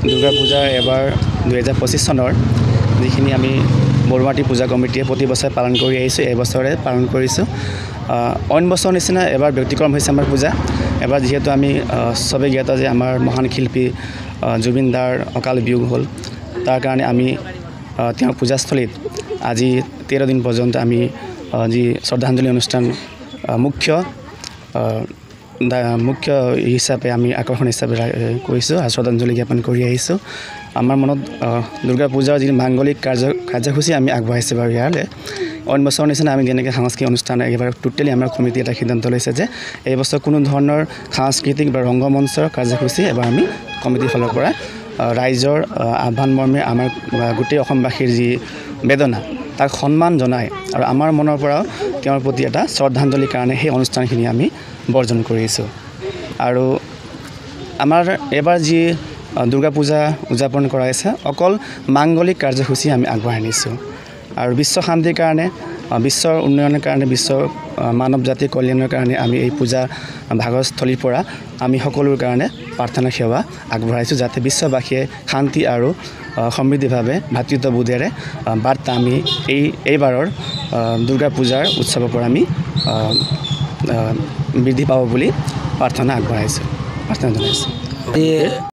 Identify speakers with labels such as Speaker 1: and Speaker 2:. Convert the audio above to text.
Speaker 1: দুৰ্গা পূজা এবাৰ 2025 চনৰ যিখিনি আমি বৰমাটি পূজা কমিটিয়ে প্ৰতি বছৰে পালন কৰি আহিছোঁ এই বছৰে পালন কৰিছোঁ অইন বছৰ নিচিনা এবাৰ ব্যতিক্ৰম হৈছে আমাৰ পূজা এবাৰ যিহেতু আমি সবে জ্ঞাত যে আমাৰ মহান শিল্পী জুবিন দাৰ অকাল বিয়োগ হ'ল তাৰ কাৰণে আমি তেওঁৰ পূজাস্থলীত আজি 13 দিন পৰ্যন্ত আমি যি শ্ৰদ্ধাঞ্জলি অনুষ্ঠান মুখ্য হিচাপে আমি আকৰ্ষণ হিচাপে কৰিছোঁ আৰু শ্ৰদ্ধাঞ্জলি জ্ঞাপন কৰি আহিছোঁ আমাৰ মনত দুৰ্গা পূজাৰ যি মাংগলিক কাৰ্যসূচী আমি আগবঢ়াইছোঁ বাৰু ইয়াৰে অইন বছৰৰ নিচিনা আমি যেনেকৈ সাংস্কৃতিক অনুষ্ঠান এবাৰ টোটেলি আমাৰ কমিটি এটা সিদ্ধান্ত লৈছে যে এই বছৰ কোনো ধৰণৰ সাংস্কৃতিক বা ৰংগমঞ্চৰ কাৰ্যসূচী এবাৰ আমি কমিটিৰ ফালৰ পৰা ৰাইজৰ আহ্বান মৰ্মে আমাৰ গোটেই অসমবাসীৰ যি বেদনা তাক সন্মান জনাই আৰু আমাৰ মনৰ পৰাও তেওঁৰ প্ৰতি এটা শ্ৰদ্ধাঞ্জলিৰ কাৰণে সেই অনুষ্ঠানখিনি আমি বৰ্জন কৰিছোঁ আৰু আমাৰ এবাৰ যি দুৰ্গা পূজা উদযাপন কৰা হৈছে অকল মাংগলিক কাৰ্যসূচী আমি আগবঢ়াই নিছোঁ আৰু বিশ্ব শান্তিৰ কাৰণে বিশ্বৰ উন্নয়নৰ কাৰণে বিশ্বৰ মানৱ জাতিৰ কল্যাণৰ কাৰণে আমি এই পূজা ভাগস্থলীৰ পৰা আমি সকলোৰ কাৰণে প্ৰাৰ্থনা সেৱা আগবঢ়াইছোঁ যাতে বিশ্ববাসীয়ে শান্তি আৰু সমৃদ্ধিভাৱে ভাতৃত্ববোধেৰে বাৰ্তা আমি এইবাৰৰ দুৰ্গা পূজাৰ উৎসৱৰ পৰা আমি বৃদ্ধি পাব বুলি প্ৰাৰ্থনা আগবঢ়াইছোঁ প্ৰাৰ্থনা জনাইছোঁ